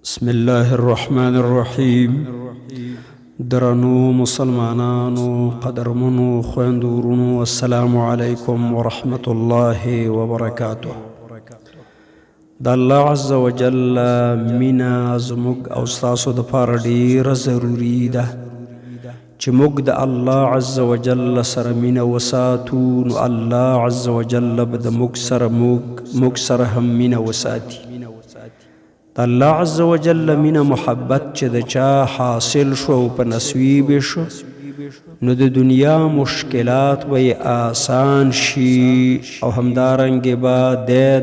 بسم الله الرحمن الرحیم. درنو مسلمانانو، قدرمنو خویندو ورونو، السلام علیکم ورحمت الله وبرکاته. د الله عز وجل مینا زموږ او ستاسو دپاره ډیره ضروري ده چې موږ د الله عز وجل سره مینه وساتو، نو الله عز وجل به د موږ سره هم مینه وساتي. د الله عز وجل مینه محبت چې د چا حاصل شو او په نصیب شو، نو د دنیا مشکلات به آسان شي او همدارنګې به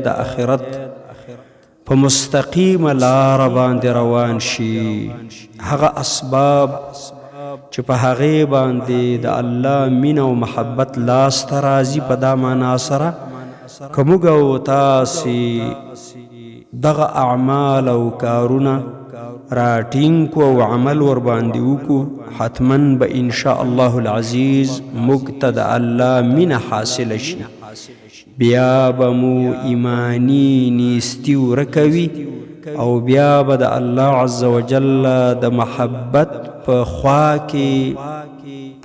د آخرت په مستقیمه لاره باندې روان شي. هغه اسباب چې په هغې باندې د الله مینه او محبت لاسته راځي، په دا معنا سره که موږ او تاسې دغه اعمال او کارونه راټینګ کړو او عمل ورباندې وکړو، حتما به انشاء الله العزیز موږ ته د الله مینه حاصله شي. بیا به مو ایمانی نیستي ورکوي او بیا به د الله عز وجل د محبت په خوا کې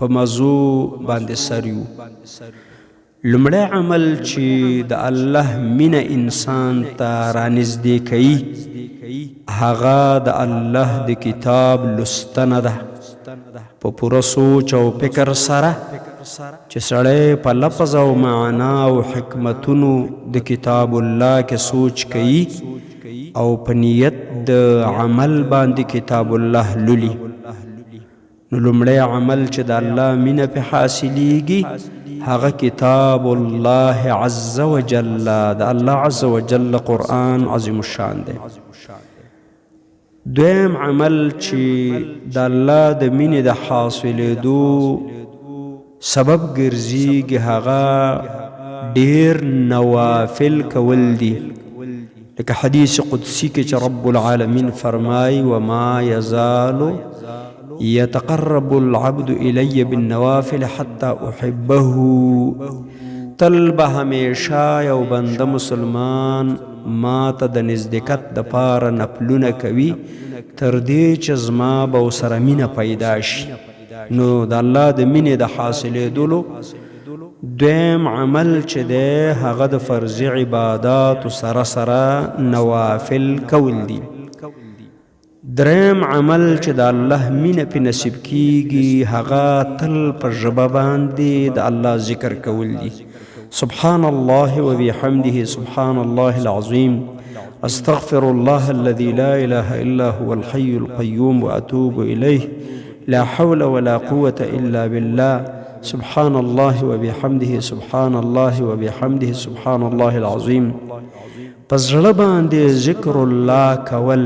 په مزو باندې سر یو. لومړی عمل چې د الله مینه انسان ته رانږدې کوي، هغه د الله د کتاب لوستنه ده. په پوره سوچ او فکر سره چې سړی په لفظ او معنا او حکمتونو د کتاب الله کې سوچ کوي او په نیت د عمل باندې کتاب الله لولي، نو لومړی عمل چې د الله مینه پې حاصلیږي هغه کتاب الله عز وجل، د الله عز وجل قرآن عظیم الشان دی. دویم عمل چې د الله د مینې د حاصلېدو سبب ګرځېږي هغه ډېر نوافل کول دي، لکه حدیث قدسی کې چې رب العالمین فرمایي وما یزال یتقرب العبد الی بالنوافل حتی احبه. تل به همیشه یو بنده مسلمان ما ته د نزدېکت دپاره نفلونه کوي تر دې چې زما به ورسره مینه پیدا شي. نو د الله د مینې د حاصلېدلو دویم عمل چې دی هغه د فرضي عباداتو سره سره نوافل کول دي. دریم عمل چې د الله مینه پې نصیب کیږي هغه تل په ژبه باندې د الله ذکر کول دي. سبحان الله وبحمده سبحان الله العظیم، استغفر الله الذي لا اله الا هو الحي القيوم واتوب اليه، لا حول ولا قوة الا بالله، سبحان الله وبحمده سبحان الله وبحمده سبحان الله العظیم. پس زړه باندې ذکر الله کول،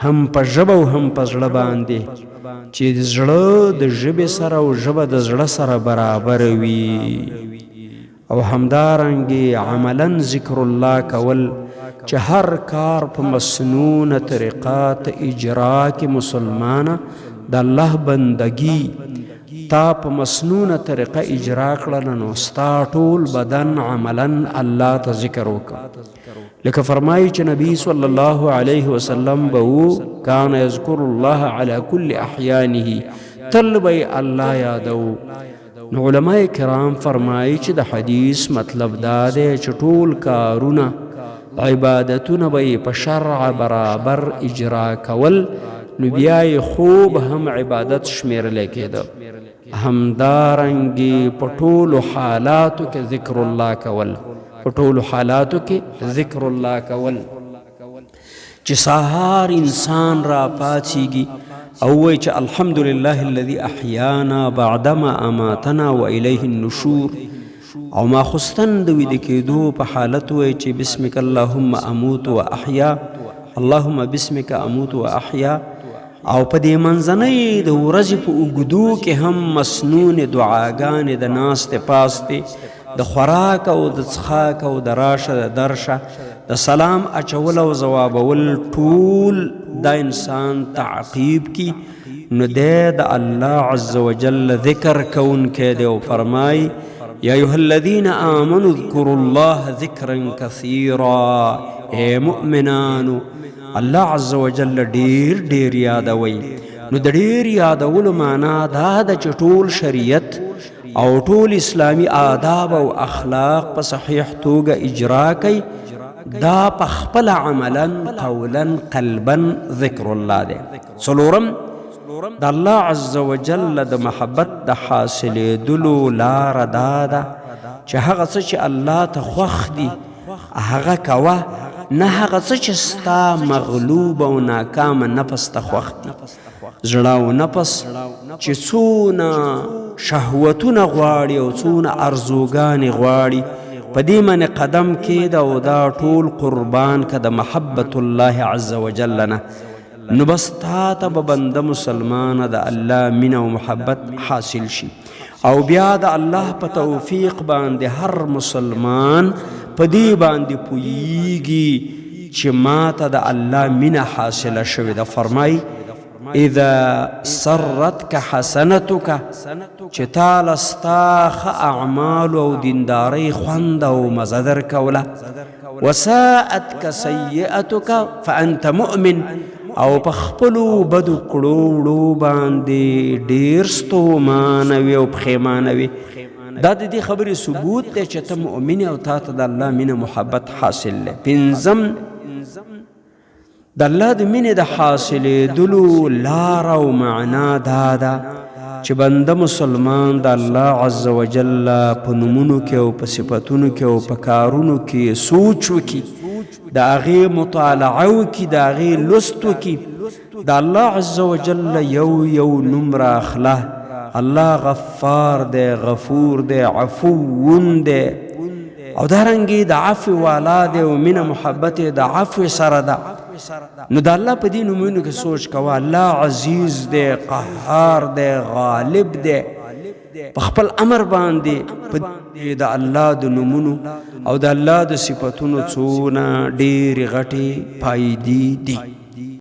هم په ژبه او هم په زړه باندې، چې زړه د ژبې سره او ژبه د زړه سره برابر وي، او همدارنګې عملا ذکر الله کول چې هر کار په مسنونه طریقه ته اجرا کې مسلمانه د الله بندگی تا په مسنونه طریقه اجرا کړله، نو ستا ټول بدن عملا الله ته ذکر وکړه. لکه فرمایي چې نبی صلی الله علیه وسلم به و کان یذکر الله علی کل احیانه، تل به الله یادو. نو علماء کرام فرمایي چې د حدیث مطلب دا دی چې ټول کارونه عبادتونه به په شرع برابر اجرا کول، نو بیا یې خوب هم عبادت شمیرلی کېده. همدارنګې په ټولو حالاتو کې ذکر الله کول، په ټولو حالاتو کې ذکر الله کول، چې سهار انسان را پاڅېږي او وایي چې الحمدلله الذي احیانا بعدما اماتنا والیه النشور، او ماخوستن د ویده کېدو په حالت وایي چې بسمک اللهم اموت و احیا، اللهم بسمک اموت و احیا. او په دې منځنۍ د ورځې په اوږدو کې هم مسنون دعاګانې د ناستې پاستې، د خوراک او د څښاک او د راشه د درشه، د سلام اچول او ځوابول، ټول دا انسان تعقیب کی، نو دی د الله عز وجل ذکر کوونکی دی. او فرمای یا ایها الذین آمنوا اذکروا الله ذکرا کثیرا، اے مؤمنانو الله عز وجل ډیر ډیر یادوي. نو د ډیر یادولو معنا دا ده چې ټول شریعت او ټول اسلامی آداب او اخلاق په صحیح توګه اجرا کوي. دا په خپل عملا قولا قلبا ذکر الله دی. څلورم د الله عز وجل د محبت د حاصلېدلو لاره دا ده چې هغه څه چې الله ته خوښ دي هغه کوه، نه هغه څه چې ستا مغلوب او ناکامه نفس ته خوښ دي. زړه او نفس چې څونه شهوتونه غواړي او څونه ارزوګانې غواړي، په دې باندې قدم کېږده او دا ټول قربان که د محبت الله عز وجل نه، نو بس تا ته به بنده مسلمانه د الله مینه او محبت حاصل شي. او بیا د الله په توفیق باندې هر مسلمان په دې باندې پوهیږي چې ما ته د الله مینه حاصله شوې ده. فرمایي اذا سرتک حسنتک، چې تاله ستا ښه اعمالو او دیندارۍ خوند او مزه درکوله. وساءتک سیئتک فانت مؤمن، او په خپلو بدو کړو وړو باندې ډېر ستومانه وي او پښیمانه وي. دا د دې خبرې ثبوت دی چې ته مؤمن او تا ته د الله مینه محبت حاصل دی. پنځم د الله د مینې د حاصلېدلو لاره او معنا دا ده چې بنده مسلمان د الله عز وجل په نومونو کې او په صفتونو کې او په کارونو کې سوچ وکړي، د هغې مطالعه وکړي، د هغې لوست وکړي، د الله عز وجل یو یو نوم راخله. الله غفار دی، غفور دی، عفون دی، او دارنګې د عفو والا دی او مینه محبت د عفو سره ده. نو د الله په دې نومونو کې سوچ کوه. الله عزیز دی، قهار دی، غالب دی. په خپل امر باندې په د الله د نومونو او د الله د صفتونو څونه ډېرې غټې فایدې دي.